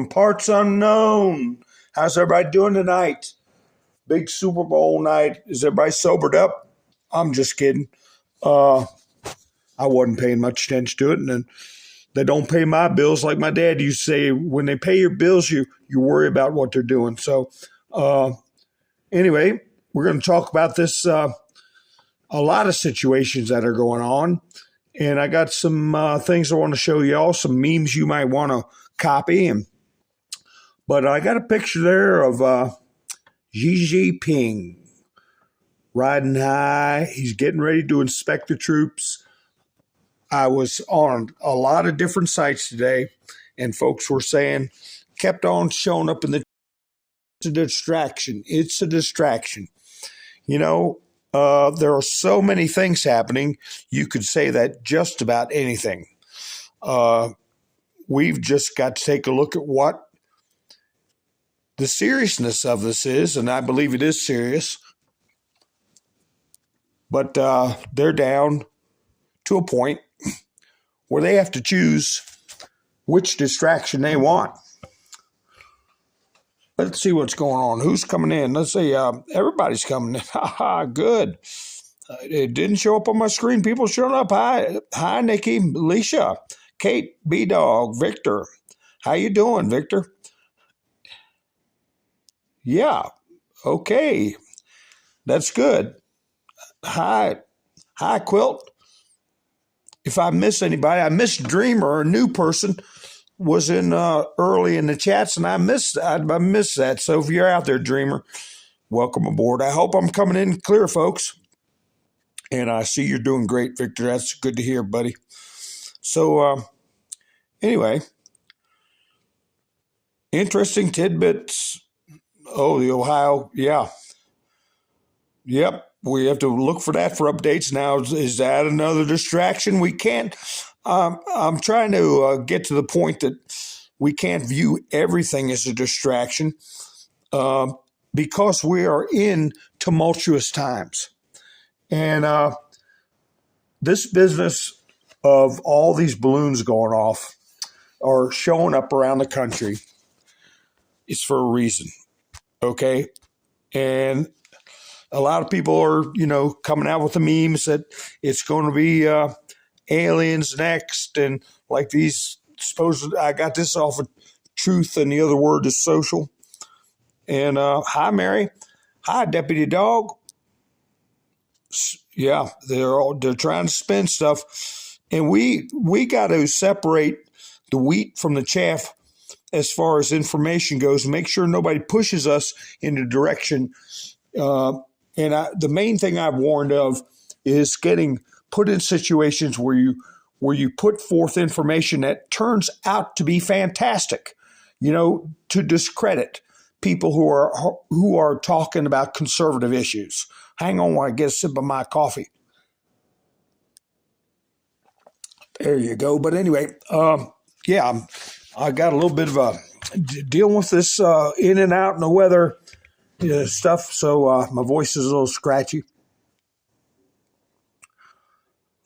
Parts unknown. How's everybody doing tonight? Big Super Bowl night. Is everybody sobered up? I'm just kidding. Uh, I wasn't paying much attention to it, and then they don't pay my bills like my dad used to say. When they pay your bills, you worry about what they're doing. So, uh, anyway, we're going to talk about this. A lot of situations that are going on, and I got some things I want to show y'all. Some memes you might want to copy, but I got a picture there of Xi Jinping riding high. He's getting ready to inspect the troops. I was on a lot of different sites today, and folks were saying, kept on showing up in the it's a distraction. It's a distraction. You know, there are so many things happening. You could say that just about anything. We've just got to take a look at what the seriousness of this is, and I believe it is serious. But they're down to a point where they have to choose which distraction they want. Let's see what's going on. Who's coming in? Let's see. Everybody's coming in. Good. It didn't show up on my screen. People showing up. Hi, Nikki, Alicia, Kate, B-Dog, Victor. How you doing, Victor? Yeah. Okay. That's good. Hi, Quilt. If I miss anybody, I missed Dreamer, a new person, was in early in the chats, and I missed that. So if you're out there, Dreamer, welcome aboard. I hope I'm coming in clear, folks. And I see you're doing great, Victor. That's good to hear, buddy. So anyway, interesting tidbits. Oh, the Ohio, yeah. Yep. We have to look for that for updates. Now, is that another distraction? We can't. I'm trying to get to the point that we can't view everything as a distraction because we are in tumultuous times. And this business of all these balloons going off or showing up around the country is for a reason. Okay. And a lot of people are, coming out with the memes that it's going to be aliens next. And like these I got this off of Truth, and the other word is social. And hi, Mary. Hi, Deputy Dog. Yeah, they're trying to spin stuff. And we got to separate the wheat from the chaff as far as information goes, and make sure nobody pushes us in the direction the main thing I've warned of is getting put in situations where you put forth information that turns out to be fantastic, to discredit people who are talking about conservative issues. Hang on while I get a sip of my coffee. There you go. But anyway, I got a little bit of a dealing with this in and out in the weather stuff, so my voice is a little scratchy.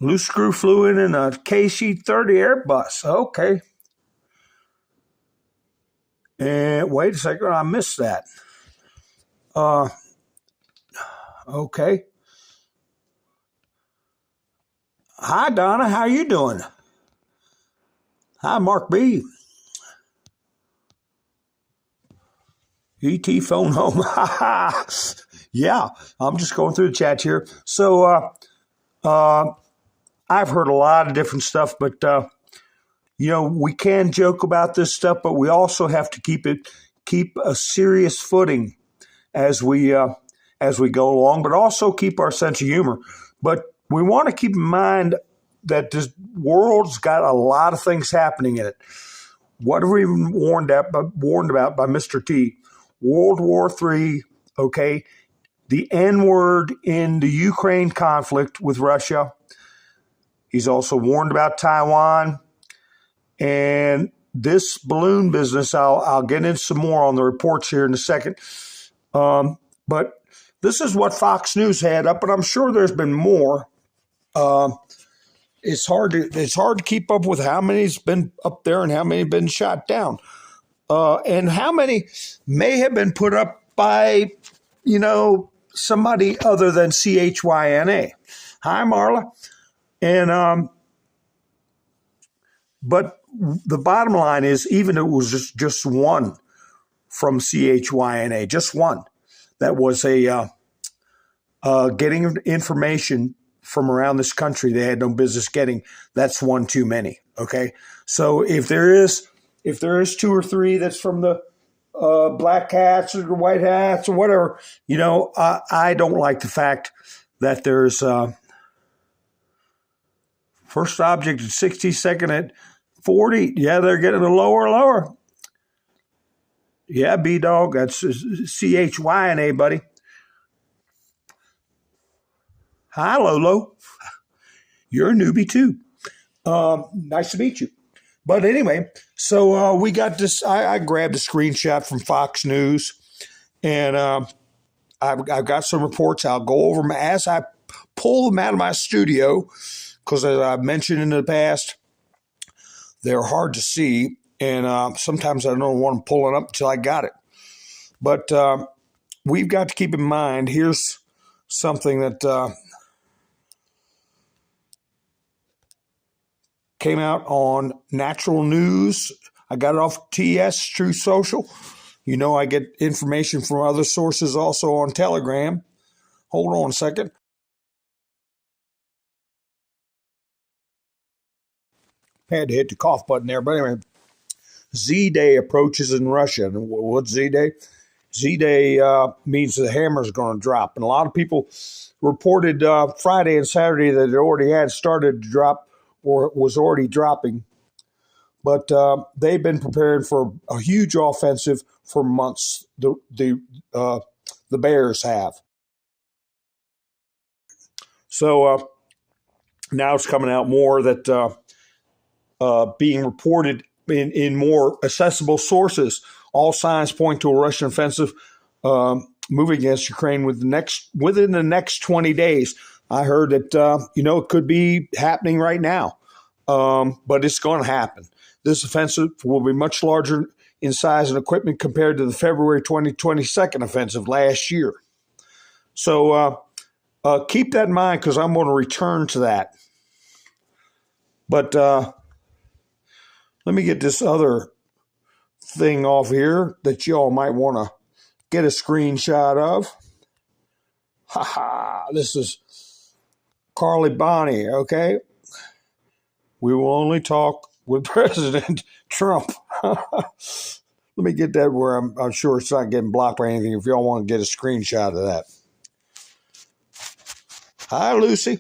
Loose screw flew in a KC-30 Airbus. Okay. And wait a second, I missed that. Okay. Hi, Donna. How you doing? Hi, Mark B. ET phone home. Yeah, I'm just going through the chat here. So I've heard a lot of different stuff, but we can joke about this stuff, but we also have to keep a serious footing as we go along, but also keep our sense of humor. But we want to keep in mind that this world's got a lot of things happening in it. What have we been warned about by Mr. T? World War III, okay, the N-word in the Ukraine conflict with Russia. He's also warned about Taiwan. And this balloon business, I'll get into some more on the reports here in a second. But this is what Fox News had up, and I'm sure there's been more. It's hard to keep up with how many's been up there and how many have been shot down. and how many may have been put up by, somebody other than CHYNA. Hi, Marla. And but the bottom line is, even if it was just one from CHYNA, just one, that was getting information from around this country they had no business getting. That's one too many. Okay, so if there is two or three that's from the black hats or the white hats or whatever, I don't like the fact that there's first object at 60, second at 40. Yeah, they're getting a lower. Yeah, B-Dog, that's CHYNA, buddy. Hi, Lolo. You're a newbie, too. Nice to meet you. But anyway, so we got this. I grabbed a screenshot from Fox News, and I've got some reports. I'll go over them as I pull them out of my studio, because as I've mentioned in the past, they're hard to see, and sometimes I don't want to pull it up until I got it. But we've got to keep in mind, here's something that came out on Natural News. I got it off TS, True Social. I get information from other sources also on Telegram. Hold on a second. Had to hit the cough button there, but anyway. Z-Day approaches in Russia. And what's Z-Day? Z-Day means the hammer's going to drop. And a lot of people reported Friday and Saturday that it already had started to drop or was already dropping. But they've been preparing for a huge offensive for months. The Bears have. So now it's coming out more that being reported in more accessible sources. All signs point to a Russian offensive moving against Ukraine within the next 20 days. I heard that it could be happening right now, but it's going to happen. This offensive will be much larger in size and equipment compared to the February 2022 offensive last year. So keep that in mind, because I'm going to return to that. But let me get this other thing off here that y'all might want to get a screenshot of. This is Carly Bonnie, okay? We will only talk with President Trump. Let me get that where I'm sure it's not getting blocked or anything, if y'all want to get a screenshot of that. Hi, Lucy.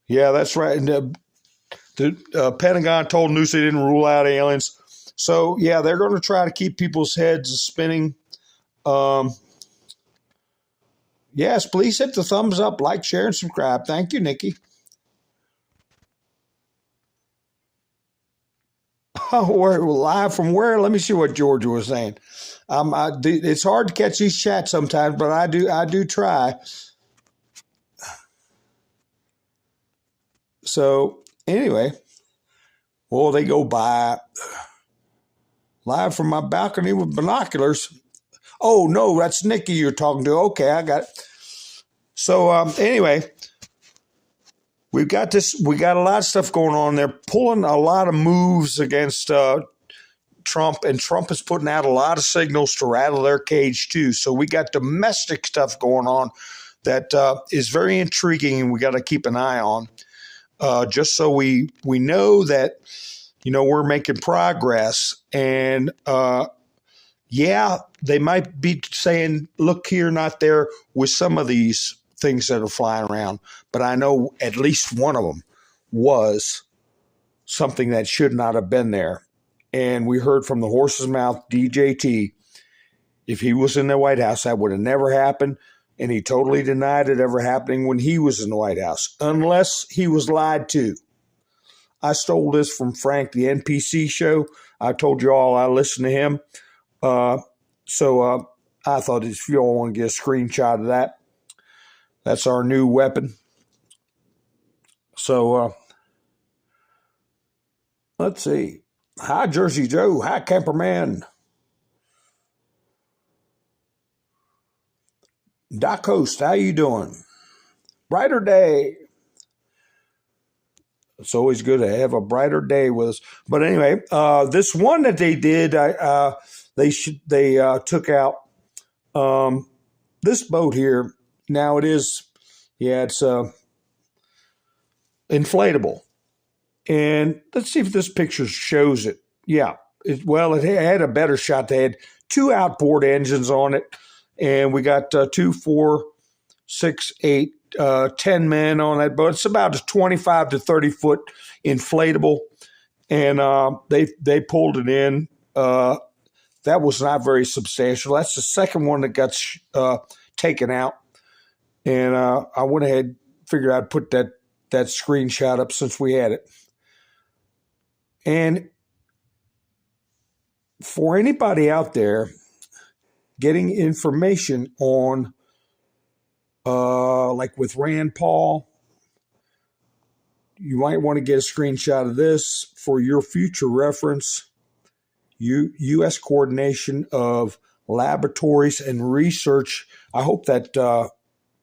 Yeah, that's right. And the Pentagon told news they didn't rule out aliens. So, yeah, they're going to try to keep people's heads spinning. Yes, please hit the thumbs up, like, share, and subscribe. Thank you, Nikki. Oh, we're live from where? Let me see what Georgia was saying. It's hard to catch these chats sometimes, but I do try. So anyway, well, they go by live from my balcony with binoculars. Oh no, that's Nikki you're talking to. Okay, I got it. So anyway, we got a lot of stuff going on. They're pulling a lot of moves against Trump, and Trump is putting out a lot of signals to rattle their cage too. So we got domestic stuff going on that is very intriguing, and we got to keep an eye on, just so we know that we're making progress. And yeah, they might be saying, look here, not there, with some of these things that are flying around. But I know at least one of them was something that should not have been there. And we heard from the horse's mouth, DJT, if he was in the White House, that would have never happened. And he totally denied it ever happening when he was in the White House, unless he was lied to. I stole this from Frank, the NPC show. I told you all I listened to him. So I thought if you all want to get a screenshot of that, that's our new weapon. So Let's see. Hi, Jersey Joe. Hi, Camperman. Doc Host, how you doing? Brighter day. It's always good to have a brighter day with us. But anyway, this one that they did, they took out this boat here. Now it is, yeah, it's inflatable. And let's see if this picture shows it. Yeah, it had a better shot. They had 2 outboard engines on it, and we got 2, 4, 6, 8, 10 men on that boat. It's about a 25 to 30 foot inflatable, and they pulled it in. That was not very substantial. That's the second one that got taken out, and I went ahead and figured I'd put that screenshot up since we had it. And for anybody out there getting information on, like with Rand Paul, you might want to get a screenshot of this for your future reference. U.S. Coordination of Laboratories and Research. I hope that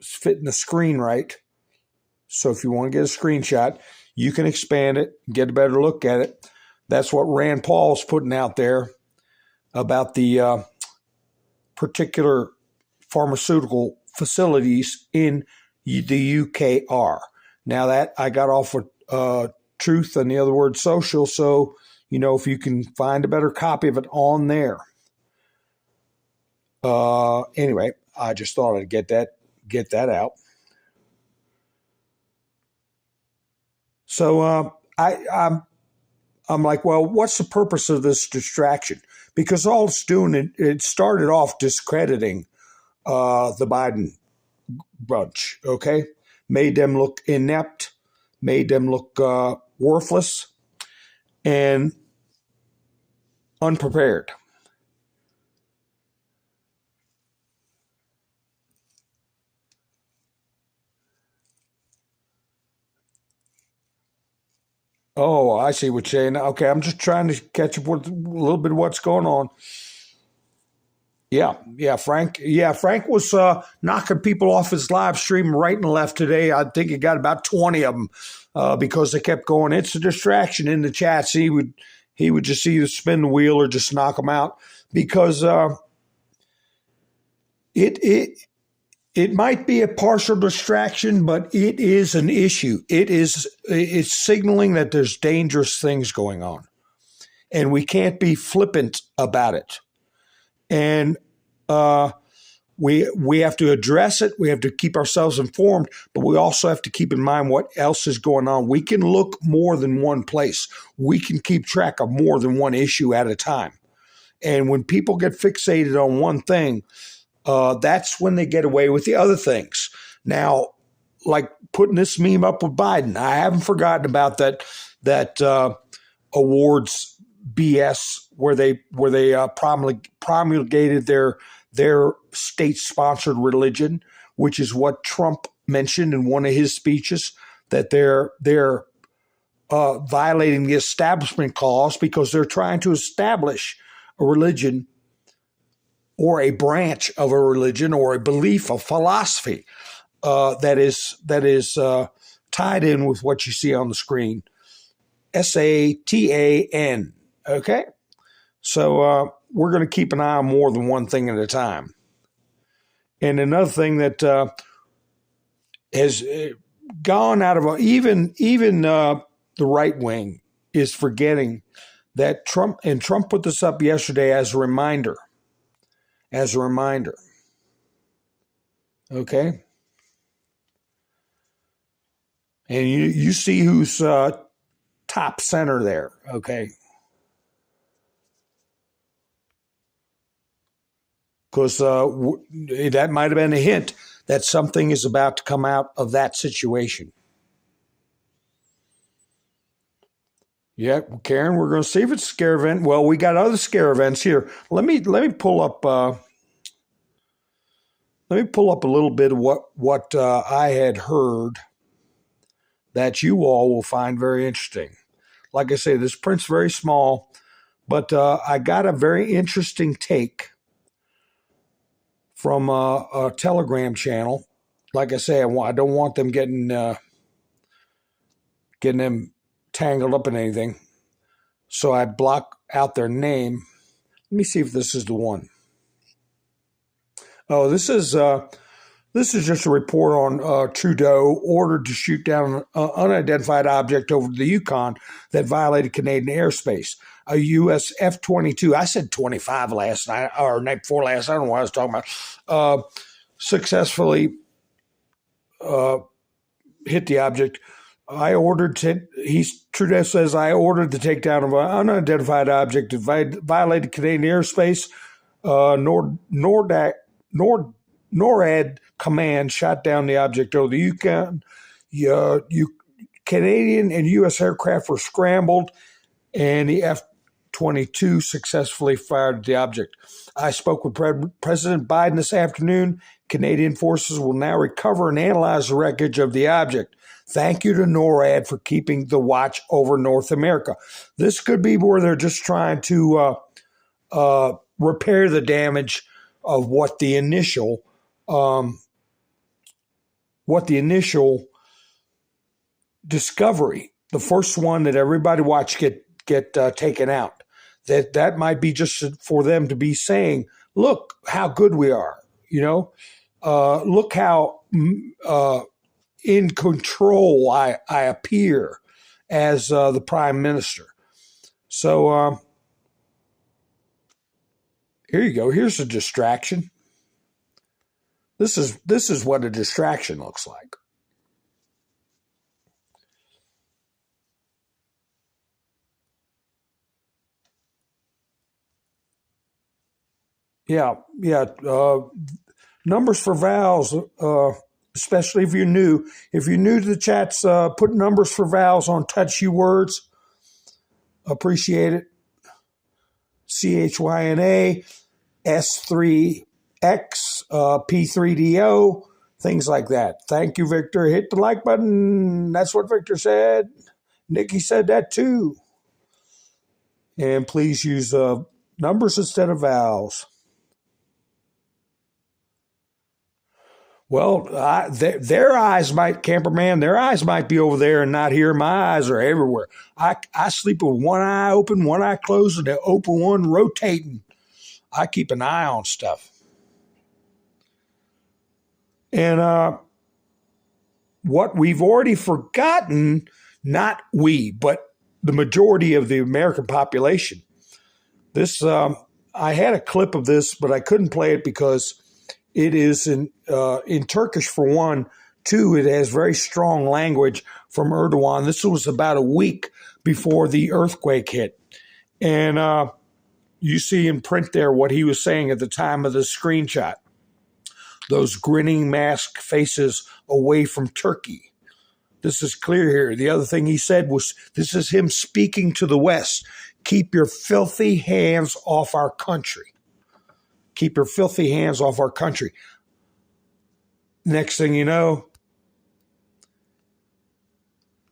is fitting the screen right. So if you want to get a screenshot, you can expand it, get a better look at it. That's what Rand Paul's putting out there about the particular pharmaceutical facilities in the UK are. Now that I got off of Truth and the other word social, so if you can find a better copy of it on there. Anyway, I just thought I'd get that out. So I'm like, well, what's the purpose of this distraction? Because all it's doing, it started off discrediting the Biden bunch, okay? Made them look inept, made them look worthless and unprepared. Oh, I see what you're saying. Okay, I'm just trying to catch up with a little bit of what's going on. Yeah, Frank. Yeah, Frank was knocking people off his live stream right and left today. I think he got about 20 of them because they kept going. It's a distraction in the chats. He would just either spin the wheel or just knock them out because it might be a partial distraction, but it is an issue. It's signaling that there's dangerous things going on, and we can't be flippant about it. And we have to address it. We have to keep ourselves informed, but we also have to keep in mind what else is going on. We can look more than one place. We can keep track of more than one issue at a time. And when people get fixated on one thing, that's when they get away with the other things. Now, like putting this meme up with Biden, I haven't forgotten about that awards BS where they promulgated their state-sponsored religion, which is what Trump mentioned in one of his speeches, that they're violating the establishment clause because they're trying to establish a religion or a branch of a religion or a belief, a philosophy that is tied in with what you see on the screen. Satan. Okay? So we're going to keep an eye on more than one thing at a time. And another thing that has gone out of even the right wing is forgetting that Trump put this up yesterday as a reminder. Okay? And you see who's top center there, okay? Because that might have been a hint that something is about to come out of that situation. Yeah, Karen, we're going to see if it's a scare event. Well, we got other scare events here. Let me pull up. Let me pull up a little bit of what I had heard that you all will find very interesting. Like I say, this print's very small, but I got a very interesting take from a Telegram channel. Like I say, I don't want them getting them tangled up in anything. So I block out their name. Let me see if this is the one. Oh, this is just a report on Trudeau ordered to shoot down an unidentified object over the Yukon that violated Canadian airspace. A U.S. F-22, I said 25 last night, or night before last, I don't know what I was talking about, successfully hit the object. Trudeau says, I ordered the takedown of an unidentified object that violated Canadian airspace. NORAD command shot down the object over the Yukon. Canadian and U.S. aircraft were scrambled, and the F-22 successfully fired the object. I spoke with President Biden this afternoon. Canadian forces will now recover and analyze the wreckage of the object. Thank you to NORAD for keeping the watch over North America. This could be where they're just trying to repair the damage of what the initial discovery, the first one that everybody watched get taken out. That might be just for them to be saying, look how good we are, look how in control I appear as the prime minister. So here you go. Here's a distraction. This is what a distraction looks like. Yeah. Numbers for vowels, especially if you're new. If you're new to the chats, put numbers for vowels on touchy words. Appreciate it. CHYNA, S3X, P3DO, things like that. Thank you, Victor. Hit the like button. That's what Victor said. Nikki said that too. And please use numbers instead of vowels. Well, their eyes might, camperman, their eyes might be over there and not here. My eyes are everywhere. I sleep with one eye open, one eye closed, and the open one rotating. I keep an eye on stuff. And what we've already forgotten, not we, but the majority of the American population. This, I had a clip of this, but I couldn't play it because it is in Turkish for one. Two, it has very strong language from Erdogan. This was about a week before the earthquake hit. And you see in print there what he was saying at the time of the screenshot. Those grinning masked faces away from Turkey. This is clear here. The other thing he said was, this is him speaking to the West. Keep your filthy hands off our country. Keep your filthy hands off our country. Next thing you know,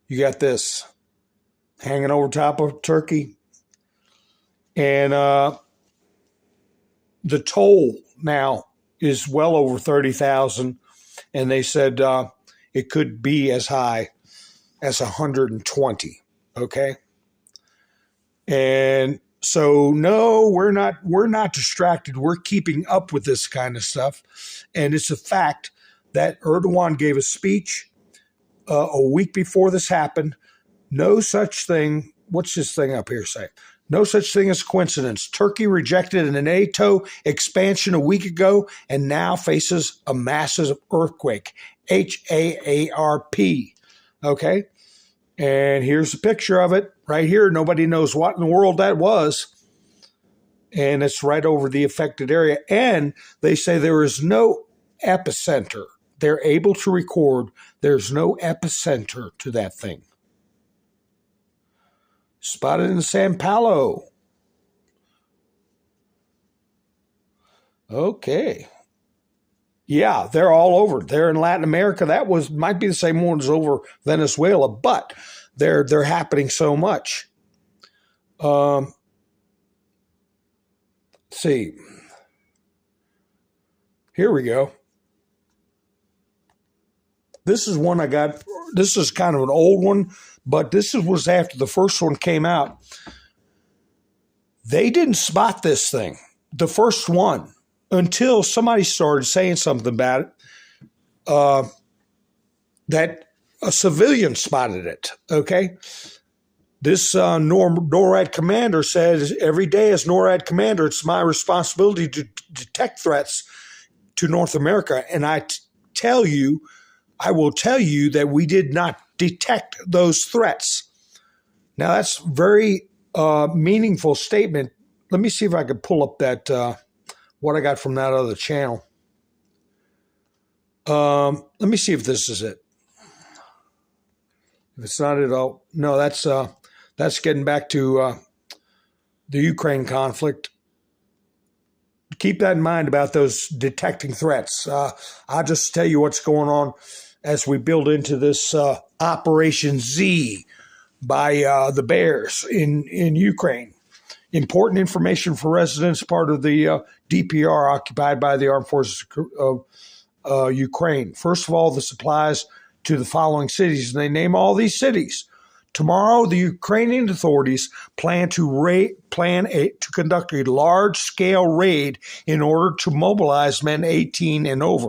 you got this hanging over top of Turkey. And the toll now is well over 30,000. And they said it could be as high as 120. Okay. And so, no, we're not distracted. We're keeping up with this kind of stuff. And it's a fact that Erdogan gave a speech a week before this happened. No such thing. What's this thing up here say? No such thing as coincidence. Turkey rejected an NATO expansion a week ago and now faces a massive earthquake. HAARP. Okay? And here's a picture of it right here. Nobody knows what in the world that was. And it's right over the affected area. And they say there is no epicenter. They're able to record there's no epicenter to that thing. Spotted in Sao Paulo. Okay. Yeah, they're all over. They're in Latin America. That might be the same one as over Venezuela, but they're happening so much. Let's see. Here we go. This is one I got. This is kind of an old one, but this was after the first one came out. They didn't spot this thing, the first one, until somebody started saying something about it, that a civilian spotted it, okay? This NORAD commander says, every day as NORAD commander, it's my responsibility to detect threats to North America. And I will tell you that we did not detect those threats. Now, that's very meaningful statement. Let me see if I can pull up that, what I got from that other channel. Let me see if this is it. If it's not at all, no, that's getting back to the Ukraine conflict. Keep that in mind about those detecting threats. I'll just tell you what's going on as we build into this Operation Z by the Bears in Ukraine. Important information for residents, part of the DPR occupied by the Armed Forces of Ukraine. First of all, the supplies to the following cities, and they name all these cities. Tomorrow, the Ukrainian authorities plan to conduct a large-scale raid in order to mobilize men 18 and over.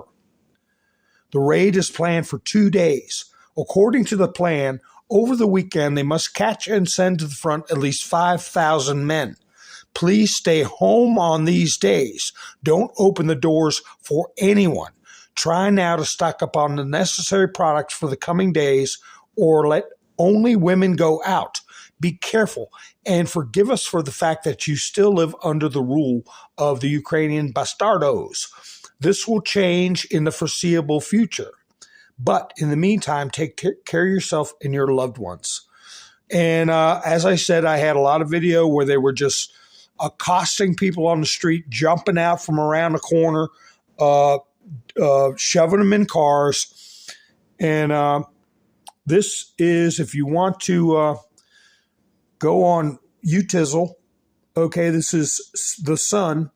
The raid is planned for 2 days. According to the plan, over the weekend, they must catch and send to the front at least 5,000 men. Please stay home on these days. Don't open the doors for anyone. Try now to stock up on the necessary products for the coming days, or let only women go out. Be careful and forgive us for the fact that you still live under the rule of the Ukrainian bastardos. This will change in the foreseeable future. But in the meantime, take care of yourself and your loved ones. And as I said, I had a lot of video where they were just accosting people on the street, jumping out from around the corner, shoving them in cars. And this is, if you want to go on Utizzle, okay, this is the Sun.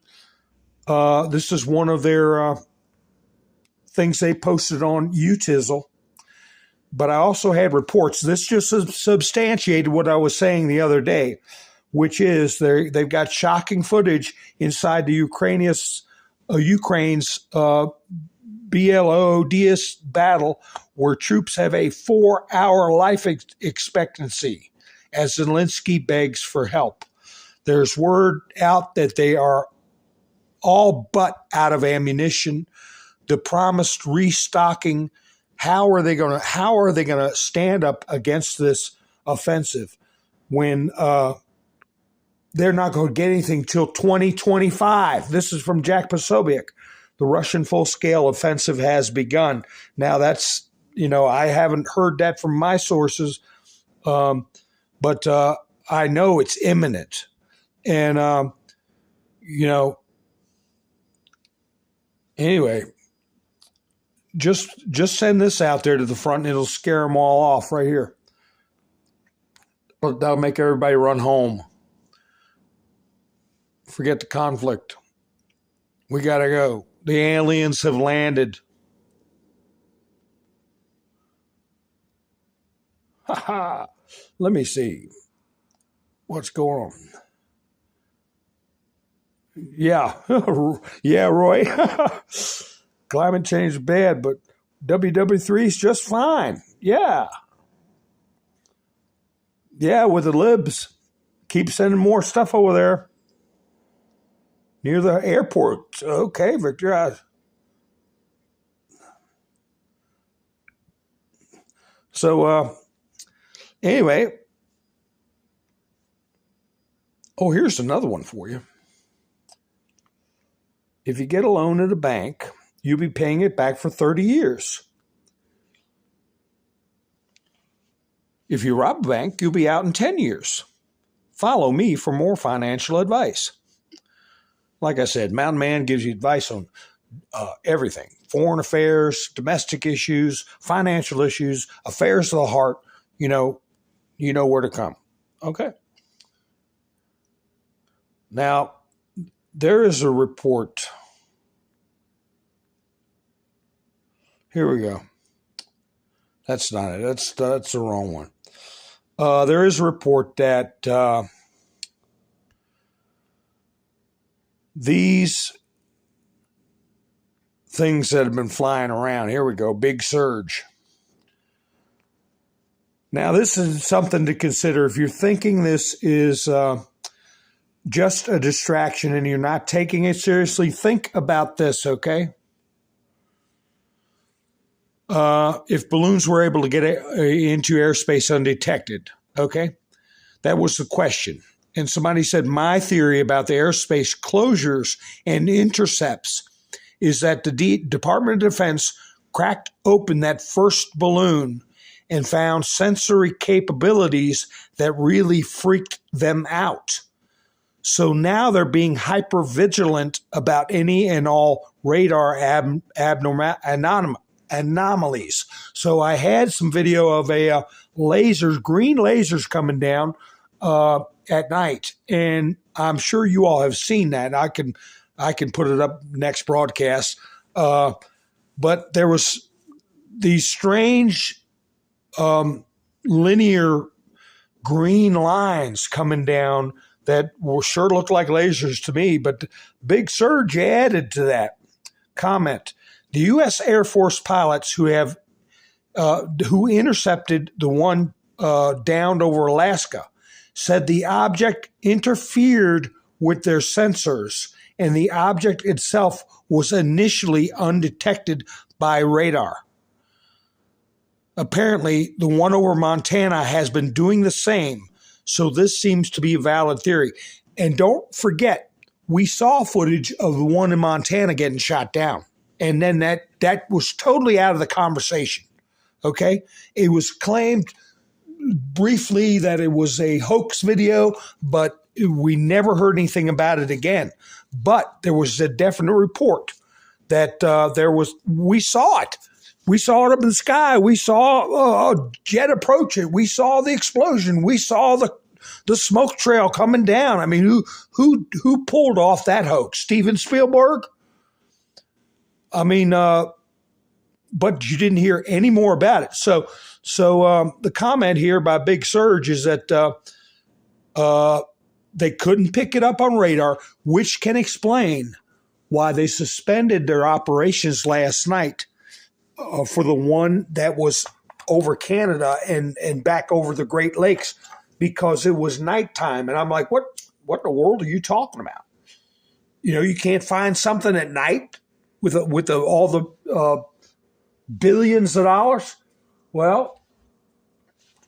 This is one of their things they posted on Utizzle. But I also had reports. This just substantiated what I was saying the other day, which is they've got shocking footage inside the Ukraine's BLODS battle, where troops have a 4-hour life expectancy as Zelensky begs for help. There's word out that they are all but out of ammunition. The promised restocking. How are they going to stand up against this offensive when they're not going to get anything till 2025? This is from Jack Posobiec. The Russian full-scale offensive has begun. Now that's, I haven't heard that from my sources, but I know it's imminent. And, anyway, just send this out there to the front and it'll scare them all off right here. That'll make everybody run home. Forget the conflict. We got to go. The aliens have landed. Let me see what's going on. Yeah. Yeah, Roy. Climate change is bad, but WW3 is just fine. Yeah. Yeah, with the libs. Keep sending more stuff over there. Near the airport. Okay, Victor. So, anyway. Oh, here's another one for you. If you get a loan at a bank, you'll be paying it back for 30 years. If you rob a bank, you'll be out in 10 years. Follow me for more financial advice. Like I said, Mountain Man gives you advice on everything. Foreign affairs, domestic issues, financial issues, affairs of the heart. You know where to come. Okay. Now, there is a report. Here we go. That's not it. That's the wrong one. There is a report that these things that have been flying around, here we go, big surge. Now, this is something to consider. If you're thinking this is just a distraction and you're not taking it seriously, think about this, okay? If balloons were able to get into airspace undetected, okay? That was the question. And somebody said, my theory about the airspace closures and intercepts is that the Department of Defense cracked open that first balloon and found sensory capabilities that really freaked them out. So now they're being hyper vigilant about any and all radar anomalies. So I had some video of a green lasers coming down at night, and I'm sure you all have seen that. I can put it up next broadcast. But there was these strange linear green lines coming down that sure looked like lasers to me, but big surge added to that. Comment: the U.S. Air Force pilots who intercepted the one downed over Alaska said the object interfered with their sensors, and the object itself was initially undetected by radar. Apparently, the one over Montana has been doing the same, so this seems to be a valid theory. And don't forget, we saw footage of the one in Montana getting shot down, and then that was totally out of the conversation, okay? It was claimed briefly that it was a hoax video, but we never heard anything about it again. But there was a definite report that we saw it. We saw it up in the sky. We saw a jet approach it. We saw the explosion. We saw the smoke trail coming down. I mean, who pulled off that hoax? Steven Spielberg? I mean, but you didn't hear any more about it. So the comment here by Big Surge is that they couldn't pick it up on radar, which can explain why they suspended their operations last night for the one that was over Canada and back over the Great Lakes, because it was nighttime. And I'm like, what in the world are you talking about? You know, you can't find something at night with all the billions of dollars? Well,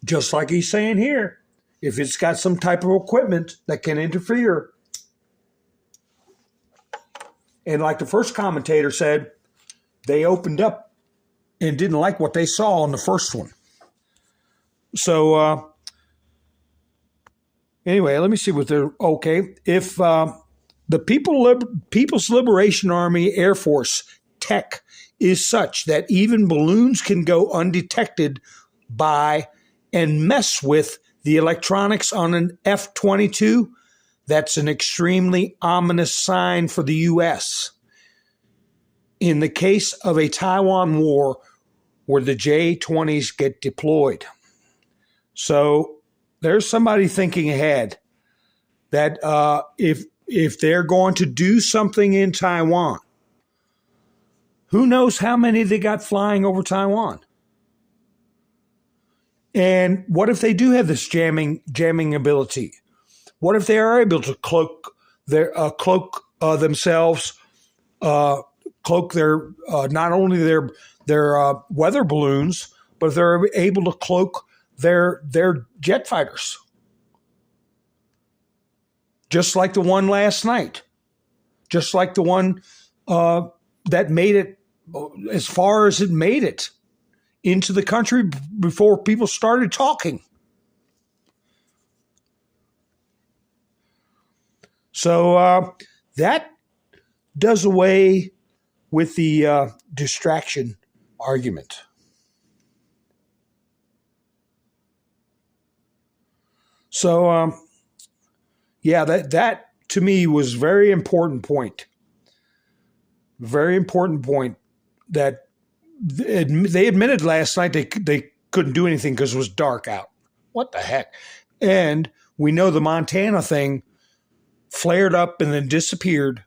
just like he's saying here, if it's got some type of equipment that can interfere. And like the first commentator said, they opened up and didn't like what they saw on the first one. So anyway, let me see what they're okay. If the People's Liberation Army Air Force tech is such that even balloons can go undetected by and mess with the electronics on an F-22, that's an extremely ominous sign for the U.S. in the case of a Taiwan war where the J-20s get deployed. So there's somebody thinking ahead that if they're going to do something in Taiwan, who knows how many they got flying over Taiwan? And what if they do have this jamming ability? What if they are able to cloak themselves, cloak their not only their weather balloons, but if they're able to cloak their jet fighters, just like the one last night, just like the one that made it as far as it made it into the country before people started talking. So that does away with the distraction argument. So yeah, that to me was very important point. Very important point that they admitted last night they couldn't do anything because it was dark out. What the heck? And we know the Montana thing flared up and then disappeared.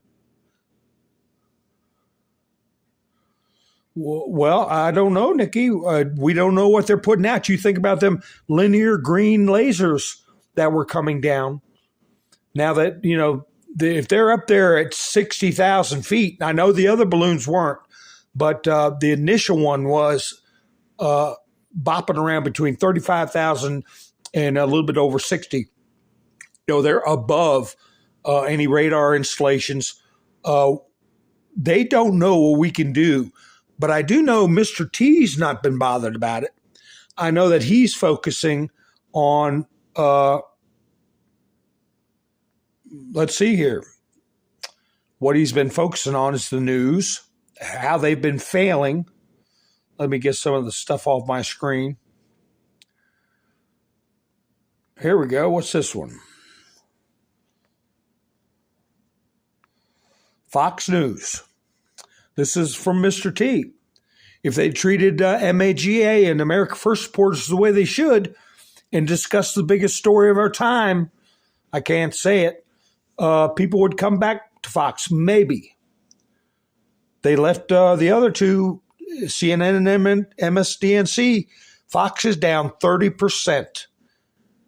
Well, I don't know, Nikki. We don't know what they're putting out. You think about them linear green lasers that were coming down. Now that, if they're up there at 60,000 feet, I know the other balloons weren't, but the initial one was bopping around between 35,000 and a little bit over 60. They're above any radar installations. They don't know what we can do. But I do know Mr. T's not been bothered about it. I know that he's focusing on, let's see here. What he's been focusing on is the news, how they've been failing. Let me get some of the stuff off my screen. Here we go. What's this one? Fox News. This is from Mr. T. If they treated MAGA and America First supporters the way they should and discussed the biggest story of our time, I can't say it, people would come back to Fox, maybe. They left the other two, CNN and MSDNC. Fox is down 30%,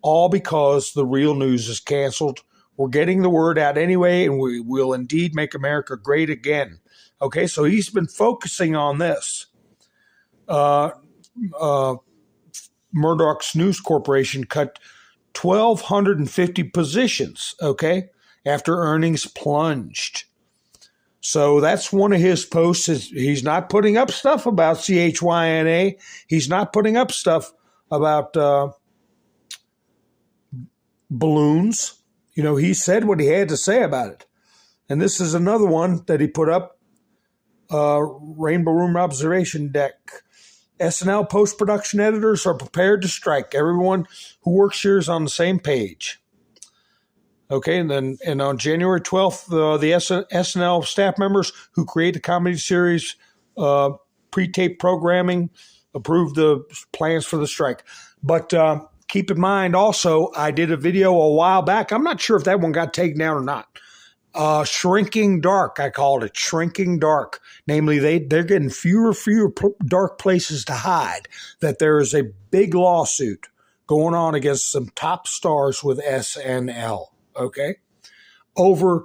all because the real news is canceled. We're getting the word out anyway, and we will indeed make America great again. Okay, so he's been focusing on this. Murdoch's News Corporation cut 1,250 positions, okay, after earnings plunged. So that's one of his posts. He's not putting up stuff about CHYNA. He's not putting up stuff about balloons. He said what he had to say about it. And this is another one that he put up. Rainbow Room Observation Deck. SNL post-production editors are prepared to strike. Everyone who works here is on the same page. Okay, and on January 12th, the SNL staff members who create the comedy series pre-tape programming approved the plans for the strike. But keep in mind also, I did a video a while back. I'm not sure if that one got taken down or not. Shrinking dark, I called it, shrinking dark. Namely, they're getting fewer dark places to hide. That there is a big lawsuit going on against some top stars with SNL, okay, over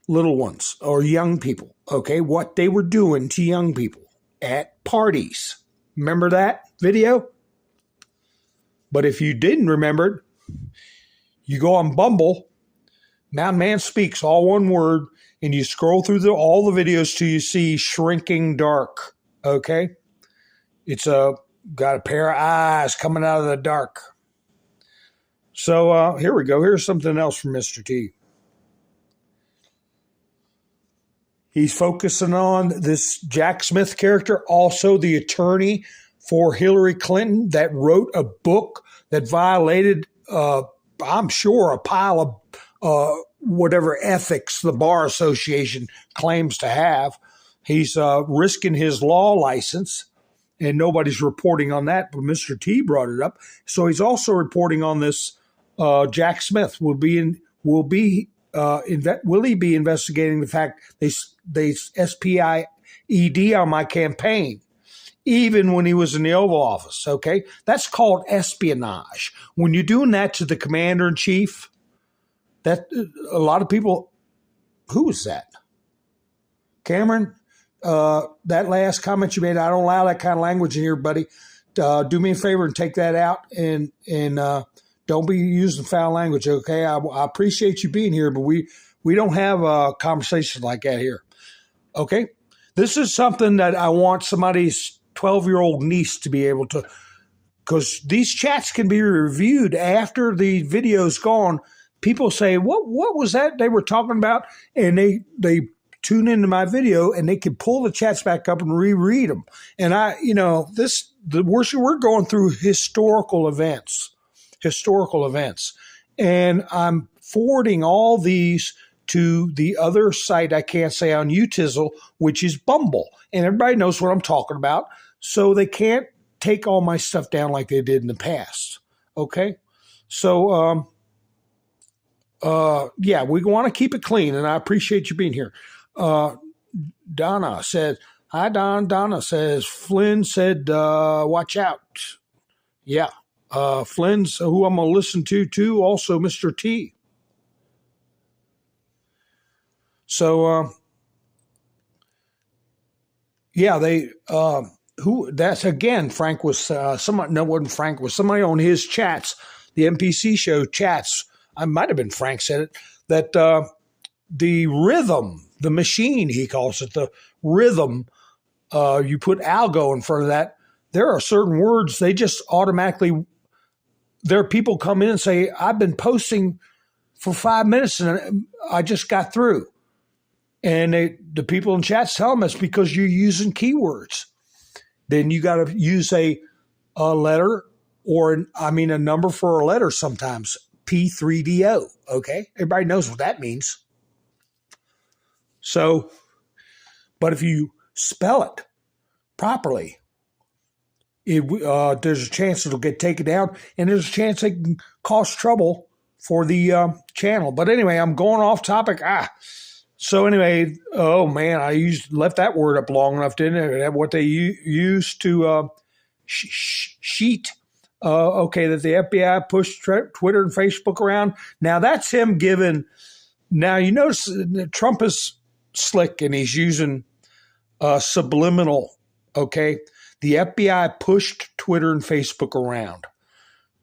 little ones or young people, okay, what they were doing to young people at parties. Remember that video? But if you didn't remember it, you go on Bumble, Mountain Man Speaks, all one word, and you scroll through all the videos till you see Shrinking Dark, okay? It's got a pair of eyes coming out of the dark. So here we go. Here's something else from Mr. T. He's focusing on this Jack Smith character, also the attorney for Hillary Clinton that wrote a book that violated, I'm sure, a pile of whatever ethics the Bar Association claims to have. He's risking his law license, and nobody's reporting on that, but Mr. T brought it up. So he's also reporting on this. Jack Smith will he be investigating the fact they SPIED on my campaign, even when he was in the Oval Office, okay? That's called espionage. When you're doing that to the commander-in-chief, that a lot of people, who was that? Cameron, that last comment you made, I don't allow that kind of language in here, buddy. Do me a favor and take that out and don't be using foul language, okay? I appreciate you being here, but we don't have a conversation like that here, okay? This is something that I want somebody's 12-year-old niece to be able to, because these chats can be reviewed after the video's gone. People say, what was that they were talking about? And they tune into my video and they can pull the chats back up and reread them. And we're going through historical events. And I'm forwarding all these to the other site I can't say on Utizzle, which is Bumble. And everybody knows what I'm talking about. So they can't take all my stuff down like they did in the past. Okay? So, yeah, we want to keep it clean, and I appreciate you being here. Donna said, hi, Don. Donna says, Flynn said, watch out. Yeah. Flynn's who I'm going to listen to, too. Also, Mr. T. So, yeah, that's again, Frank was, somebody, no, it wasn't Frank, was somebody on his chats, the MPC show chats. I might have been Frank said it, that the rhythm, the machine, he calls it, the rhythm, you put algo in front of that, there are certain words, they just automatically, there are people come in and say, I've been posting for 5 minutes and I just got through. And the people in chats tell them it's because you're using keywords. Then you got to use a letter or, a number for a letter sometimes, P3DO, okay? Everybody knows what that means. So, but if you spell it properly, there's a chance it'll get taken down, and there's a chance it can cause trouble for the channel. But anyway, I'm going off topic. So anyway, oh man, I left that word up long enough, didn't it? What they used to sheet. Okay, that the FBI pushed Twitter and Facebook around. Now that's him giving. Now you notice Trump is slick and he's using subliminal. Okay, the FBI pushed Twitter and Facebook around.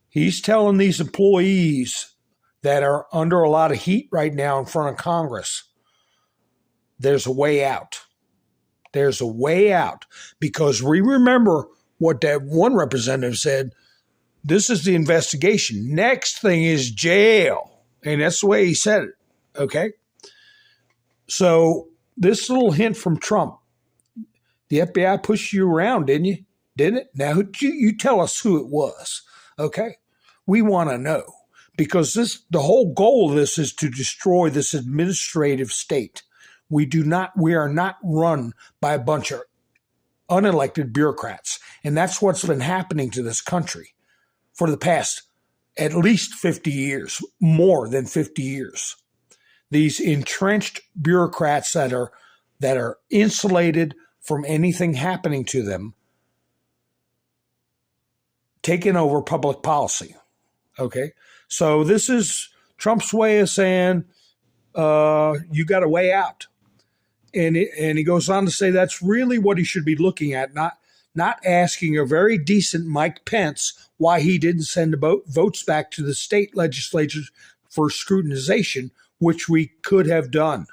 He's telling these employees that are under a lot of heat right now in front of Congress, there's a way out. There's a way out because we remember what that one representative said. This is the investigation. Next thing is jail. And that's the way he said it. Okay. So this little hint from Trump, the FBI pushed you around, didn't you? Didn't it? Now you tell us who it was. Okay. We want to know because the whole goal of this is to destroy this administrative state. We are not run by a bunch of unelected bureaucrats. And that's what's been happening to this country for the past at least 50 years, more than 50 years. These entrenched bureaucrats that are insulated from anything happening to them, taking over public policy. Okay. So this is Trump's way of saying, you got a way out. And he goes on to say that's really what he should be looking at, not asking a very decent Mike Pence why he didn't send the votes back to the state legislatures for scrutinization, which we could have done,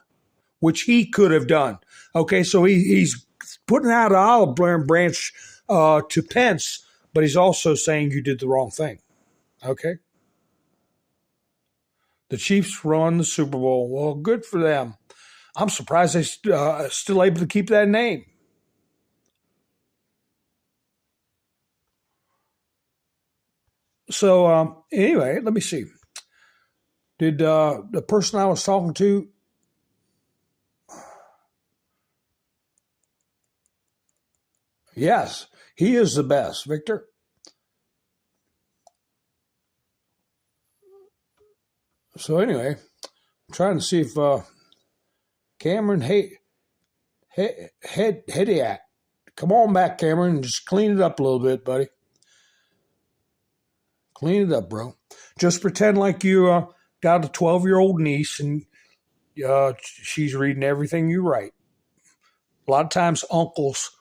which he could have done. Okay, so he's putting out an olive branch to Pence, but he's also saying you did the wrong thing. Okay? The Chiefs won the Super Bowl. Well, good for them. I'm surprised they're still able to keep that name. So anyway, let me see. Did the person I was talking to, yes, he is the best, Victor. So anyway, I'm trying to see if Cameron Hediak, come on back, Cameron, and just clean it up a little bit, buddy. Clean it up, bro. Just pretend like you got a 12-year-old niece and she's reading everything you write. A lot of times uncles,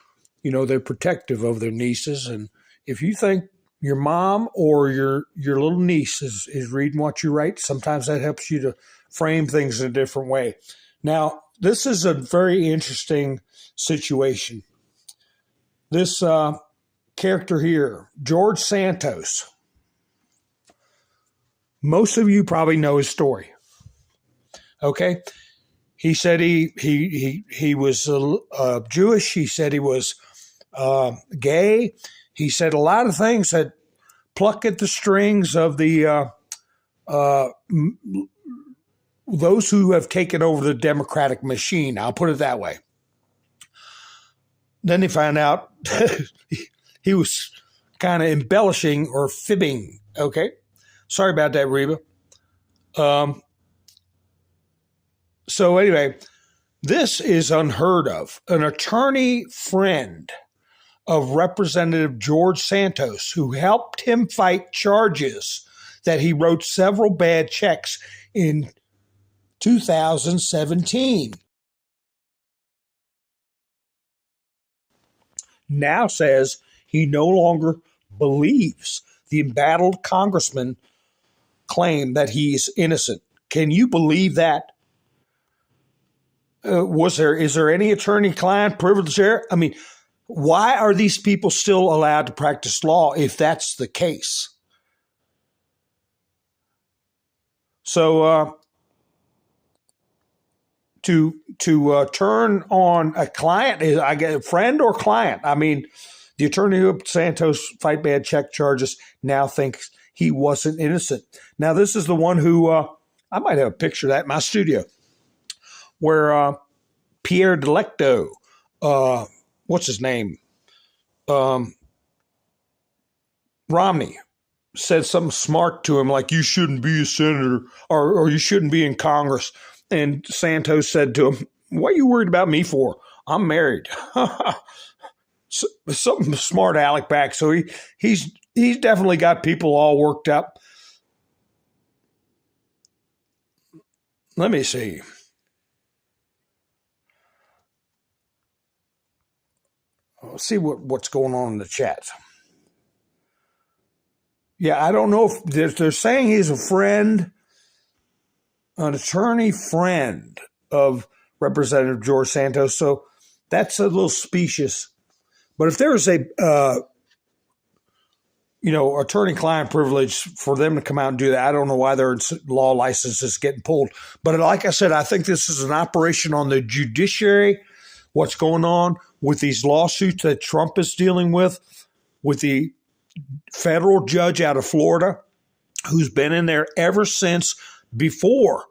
they're protective of their nieces. And if you think your mom or your little niece is reading what you write, sometimes that helps you to frame things in a different way. Now, this is a very interesting situation. This character here, George Santos. Most of you probably know his story. Okay? He said he was Jewish. He said he was gay. He said a lot of things that pluck at the strings of the those who have taken over the Democratic machine. I'll put it that way. Then they found out he was kind of embellishing or fibbing. Okay. Sorry about that, Reba. So anyway, this is unheard of. An attorney friend of Representative George Santos, who helped him fight charges that he wrote several bad checks in 2017, now says he no longer believes the embattled congressman claim that he's innocent. Can you believe that? Is there any attorney-client privilege there? I mean, why are these people still allowed to practice law if that's the case? So to turn on a client, I get a friend or client. I mean, the attorney who helped Santos fight bad check charges now thinks he wasn't innocent. Now, this is the one who I might have a picture of that in my studio, where Pierre Delecto, what's his name? Romney said something smart to him, like, you shouldn't be a senator or you shouldn't be in Congress. And Santos said to him, what are you worried about me for? I'm married. Something smart aleck back. So he's definitely got people all worked up. Let me see. Let's see what's going on in the chat. Yeah, I don't know if they're saying he's a friend, an attorney friend of Representative George Santos. So that's a little specious. But if there is a, attorney-client privilege for them to come out and do that, I don't know why their law license is getting pulled. But like I said, I think this is an operation on the judiciary, what's going on with these lawsuits that Trump is dealing with the federal judge out of Florida who's been in there ever since before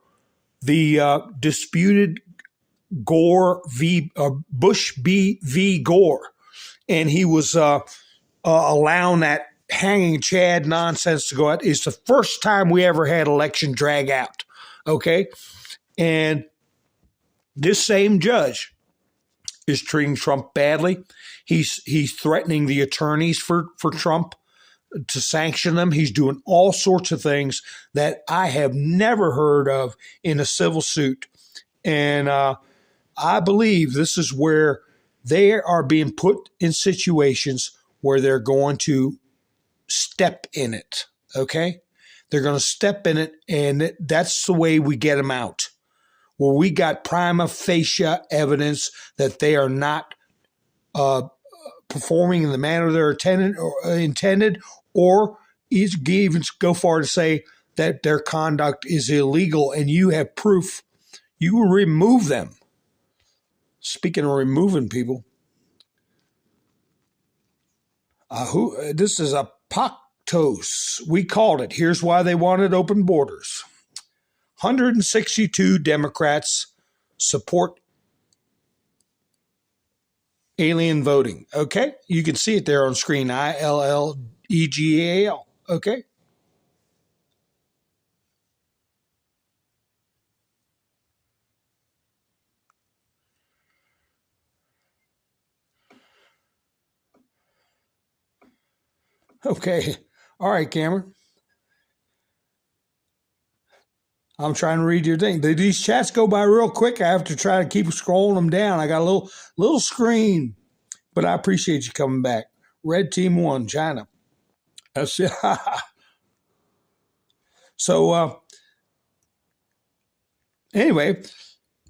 the disputed Bush v. Gore. And he was allowing that hanging Chad nonsense to go out. It's the first time we ever had election drag out. Okay. And this same judge is treating Trump badly. He's threatening the attorneys for Trump to sanction them. He's doing all sorts of things that I have never heard of in a civil suit. And I believe this is where they are being put in situations where they're going to step in it, okay? They're going to step in it, and that's the way we get them out. Where we got prima facie evidence that they are not performing in the manner they're intended, or even go far to say that their conduct is illegal, and you have proof, you will remove them. Speaking of removing people, this is Apoptos. We called it. Here's why they wanted open borders. 162 Democrats support alien voting. Okay? You can see it there on screen. ILLEGAL. Okay? Okay. All right, Cameron. I'm trying to read your thing. These chats go by real quick. I have to try to keep scrolling them down. I got a little screen, but I appreciate you coming back. Red Team 1, China. That's it. So anyway,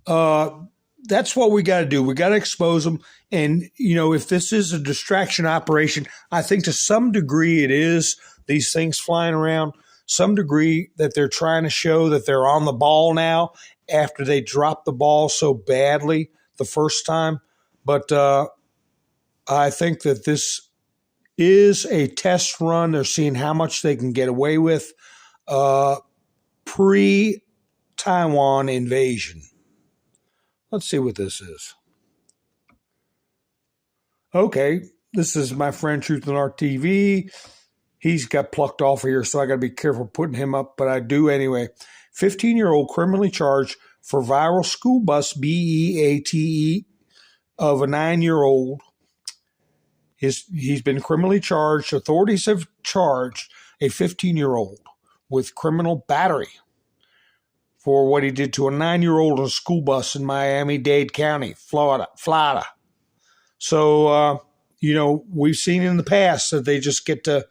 that's what we got to do. We got to expose them. And, if this is a distraction operation, I think to some degree it is, these things flying around, some degree that they're trying to show that they're on the ball now after they dropped the ball so badly the first time. But I think that this is a test run. They're seeing how much they can get away with. pre-Taiwan invasion. Let's see what this is. Okay, this is my friend Truth and Art TV. He's got plucked off of here, so I got to be careful putting him up, but I do anyway. 15-year-old criminally charged for viral school bus BEATE of a 9-year-old. He's been criminally charged. Authorities have charged a 15-year-old with criminal battery for what he did to a 9-year-old on a school bus in Miami-Dade County, Florida. So, we've seen in the past that they just get to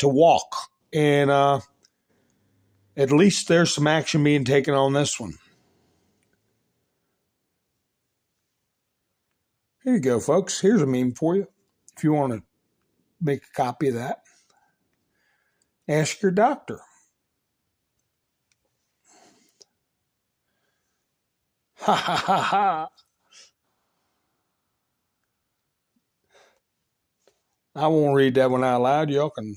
walk. And at least there's some action being taken on this one. Here you go, folks. Here's a meme for you. If you want to make a copy of that, ask your doctor. Ha ha ha ha. I won't read that one out loud. Y'all can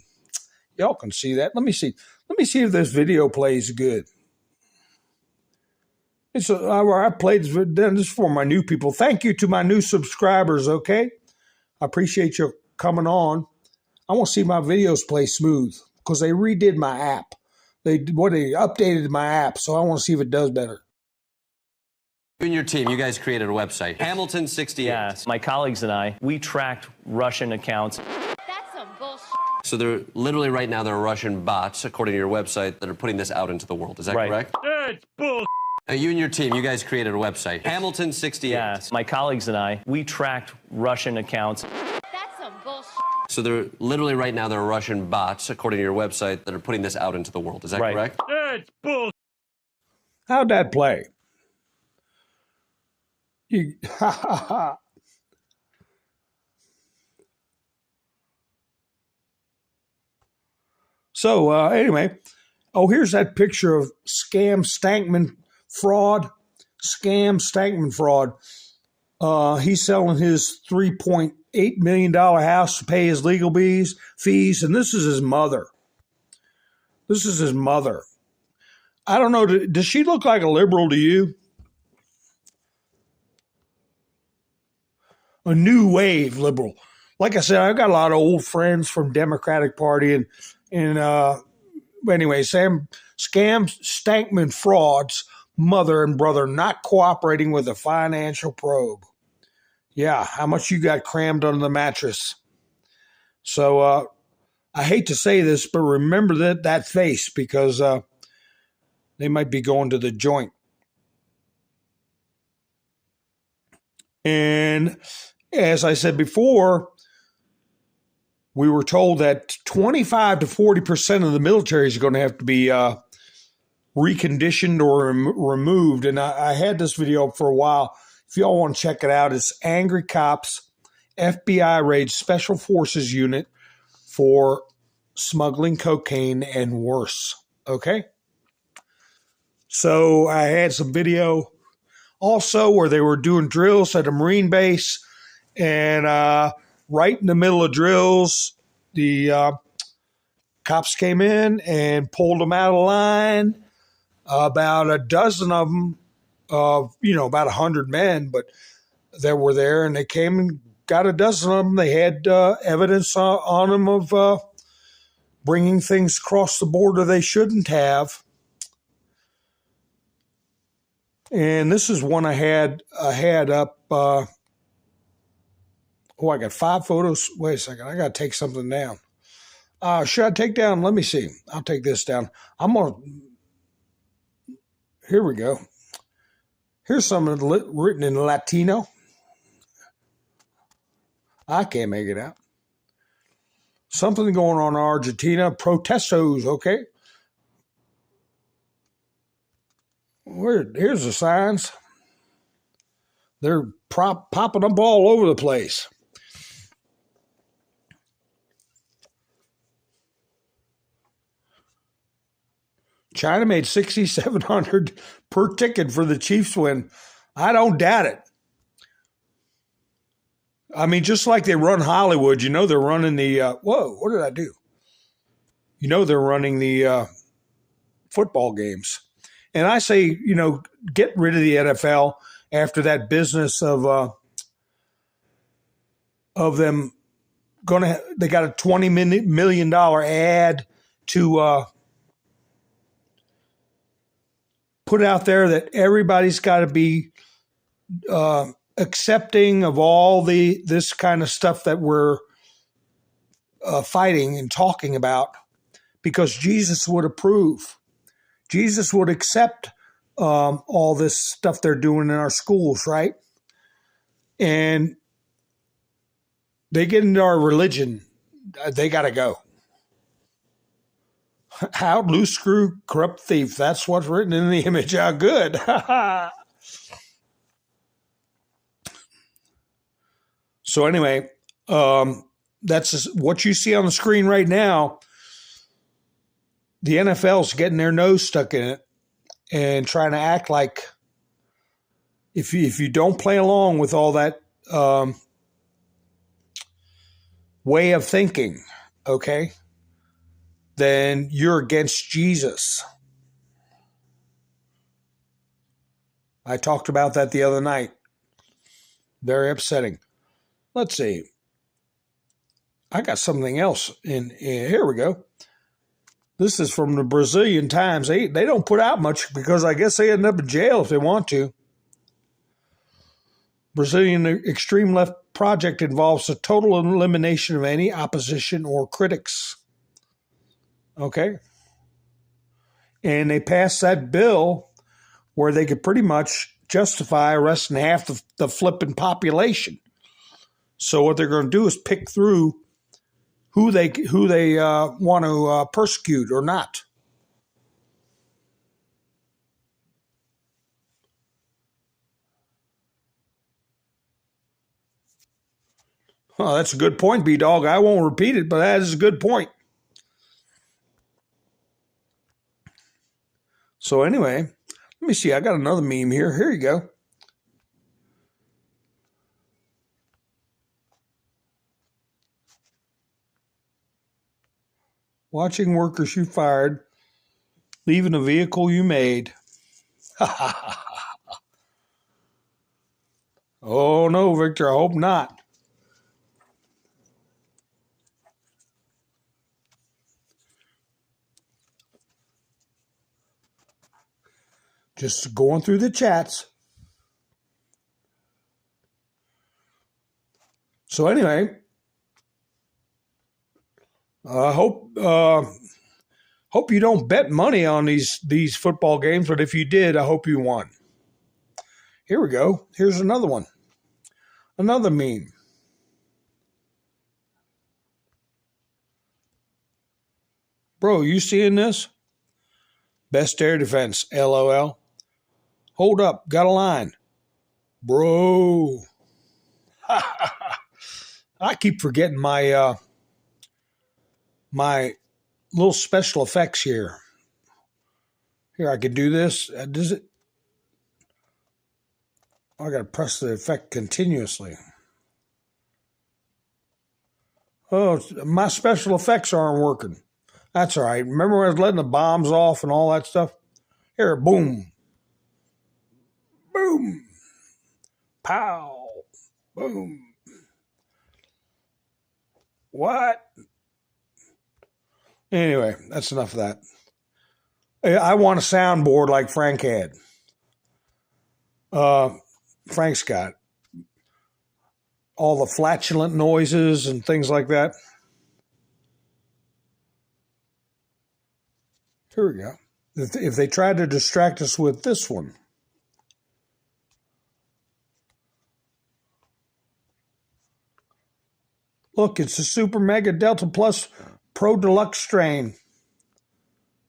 see that. Let me see if this video plays good. I played this for my new people. Thank you to my new subscribers, okay? I appreciate you coming on. I want to see my videos play smooth because they redid my app. They updated my app, so I want to see if it does better. You and your team, you guys created a website, Hamilton 68. Yes, my colleagues and I, we tracked Russian accounts. That's some bullshit. So there are Russian bots, according to your website, that are putting this out into the world. Is that correct? That's bullshit. You and your team, you guys created a website, Hamilton 68. Yes, my colleagues and I, we tracked Russian accounts. That's some bullshit. So there are Russian bots, according to your website, that are putting this out into the world. Is that correct? That's bullshit. How'd that play? So anyway, here's that picture of Scam Stankman fraud. He's selling his $3.8 million house to pay his legal fees, and this is his mother. I don't know. Does she look like a liberal to you? A new wave liberal. Like I said, I've got a lot of old friends from Democratic Party, and anyway, Scam Stankman fraud's mother and brother not cooperating with a financial probe. Yeah, how much you got crammed under the mattress? So I hate to say this, but remember that face because they might be going to the joint. And as I said before, we were told that 25 to 40% of the military is going to have to be reconditioned or removed. And I had this video up for a while. If y'all want to check it out, it's Angry Cops, FBI raids Special Forces Unit for smuggling cocaine and worse. Okay? So I had some video also where they were doing drills at a Marine base, and right in the middle of drills, the cops came in and pulled them out of line. About a dozen of them, about 100 men, but that were there, and they came and got a dozen of them. They had evidence on them of bringing things across the border they shouldn't have. And this is one I had up. I got 5 photos. Wait a second. I got to take something down. Should I take down? Let me see. I'll take this down. Here we go. Here's something written in Latino. I can't make it out. Something going on in Argentina. Protestos, okay? Here's the signs. They're popping up all over the place. China made $6,700 per ticket for the Chiefs win. I don't doubt it. I mean, just like they run Hollywood, they're running the whoa, what did I do? They're running the football games. And I say, get rid of the NFL after that business of them they got a $20 million ad to put out there that everybody's got to be accepting of all this kind of stuff that we're fighting and talking about, because Jesus would approve. Jesus would accept all this stuff they're doing in our schools, right? And they get into our religion, they got to go. How loose screw, corrupt thief. That's what's written in the image. How good. So anyway, that's what you see on the screen right now. The NFL's getting their nose stuck in it and trying to act like if you don't play along with all that way of thinking, okay, then you're against Jesus. I talked about that the other night. Very upsetting. Let's see. I got something else in here we go. This is from the Brazilian Times. They don't put out much because I guess they end up in jail if they want to. Brazilian extreme left project involves the total elimination of any opposition or critics. Okay. And they passed that bill where they could pretty much justify arresting half the flipping population. So what they're going to do is pick through who they want to persecute or not. Oh, that's a good point, B-Dog. I won't repeat it, but that is a good point. So anyway, let me see. I got another meme here. Here you go. Watching workers you fired, leaving a vehicle you made. Oh, no, Victor, I hope not. Just going through the chats. So anyway, I hope you don't bet money on these football games, but if you did, I hope you won. Here we go. Here's another one. Another meme. Bro, you seeing this? Best air defense, LOL. Hold up, got a line. Bro. I keep forgetting my my little special effects here. Here, I can do this. Does it? I got to press the effect continuously. Oh, my special effects aren't working. That's all right. Remember when I was letting the bombs off and all that stuff? Here, boom. Boom. Pow. Boom. What? Anyway, that's enough of that. I want a soundboard like Frank had. Frank's got all the flatulent noises and things like that. Here we go. If they tried to distract us with this one. Look, it's the Super Mega Delta Plus Pro Deluxe strain.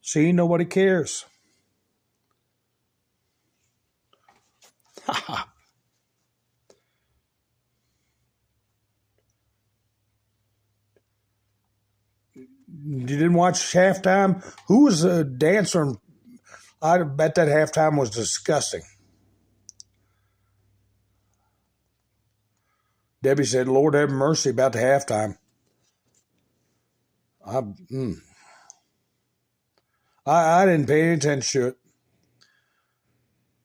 See, nobody cares. You didn't watch halftime? Who was the dancer? I bet that halftime was disgusting. Debbie said, Lord have mercy about the halftime. I didn't pay any attention to it.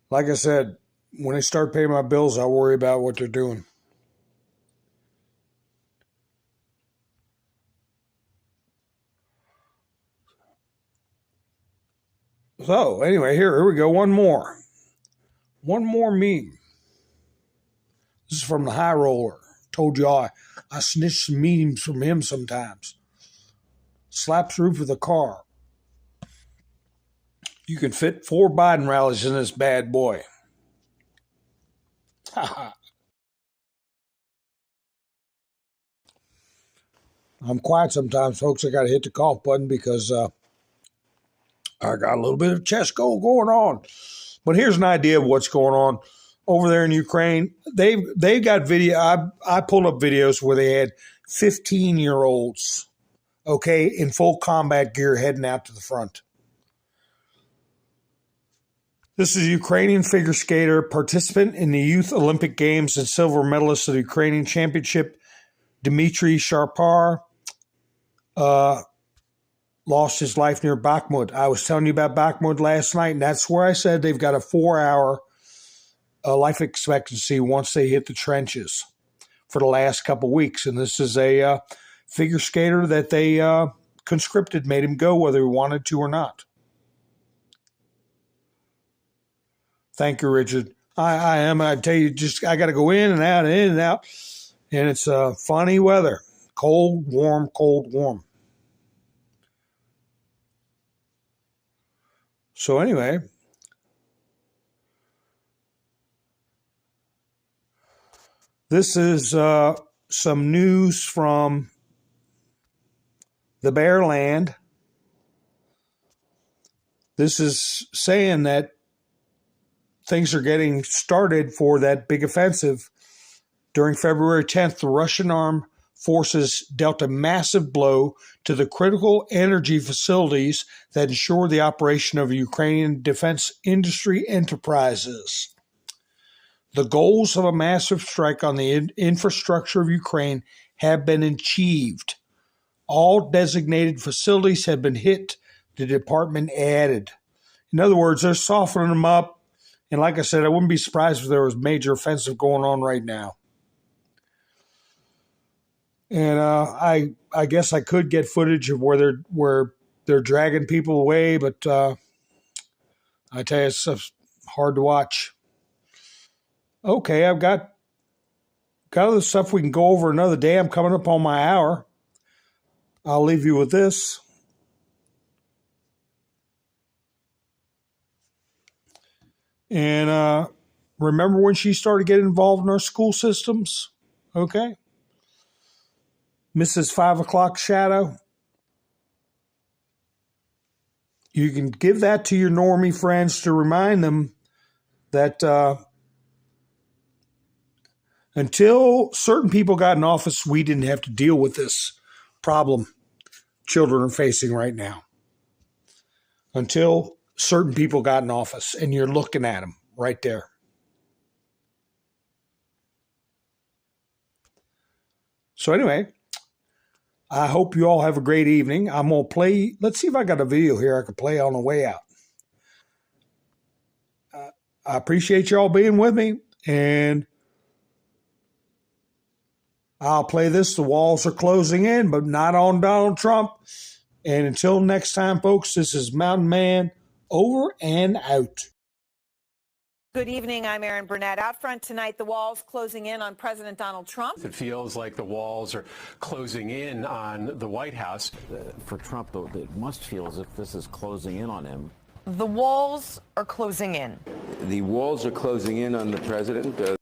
Like I said, when they start paying my bills, I worry about what they're doing. So, anyway, here we go. One more meme. This is from the High Roller. Told you I snitch some memes from him sometimes. Slaps roof of the car. You can fit 4 Biden rallies in this bad boy. I'm quiet sometimes, folks. I got to hit the cough button because I got a little bit of chest cold going on. But here's an idea of what's going on over there in Ukraine. They've got video. I pulled up videos where they had 15-year-olds, okay, in full combat gear heading out to the front. This is a Ukrainian figure skater, participant in the Youth Olympic Games and silver medalist of the Ukrainian Championship, Dmitry Sharpar, lost his life near Bakhmut. I was telling you about Bakhmut last night, and that's where I said they've got a 4-hour life expectancy once they hit the trenches for the last couple weeks. And this is a figure skater that they conscripted, made him go whether he wanted to or not. Thank you, Richard. I am. I tell you, I got to go in and out and in and out. And it's funny weather. Cold, warm, cold, warm. So anyway, this is some news from the Bear Land. This is saying that things are getting started for that big offensive. During February 10th, the Russian armed forces dealt a massive blow to the critical energy facilities that ensure the operation of Ukrainian defense industry enterprises. The goals of a massive strike on the infrastructure of Ukraine have been achieved. All designated facilities have been hit, the department added. In other words, they're softening them up. And like I said, I wouldn't be surprised if there was major offensive going on right now. And I guess I could get footage of where they're dragging people away, but I tell you, it's hard to watch. Okay, I've got other stuff we can go over another day. I'm coming up on my hour. I'll leave you with this. And remember when she started getting involved in our school systems? Okay. Mrs. 5 o'clock shadow. You can give that to your normie friends to remind them that until certain people got in office, we didn't have to deal with this problem children are facing right now. Until certain people got in office, and you're looking at them right there. So anyway, I hope you all have a great evening. I'm going to play. Let's see if I got a video here I can play on the way out. I appreciate you all being with me, and I'll play this. The walls are closing in, but not on Donald Trump. And until next time, folks, this is Mountain Man over and out. Good evening. I'm Erin Burnett. Out front tonight, the walls closing in on President Donald Trump. It feels like the walls are closing in on the White House. For Trump, though, it must feel as if this is closing in on him. The walls are closing in. The walls are closing in on the president.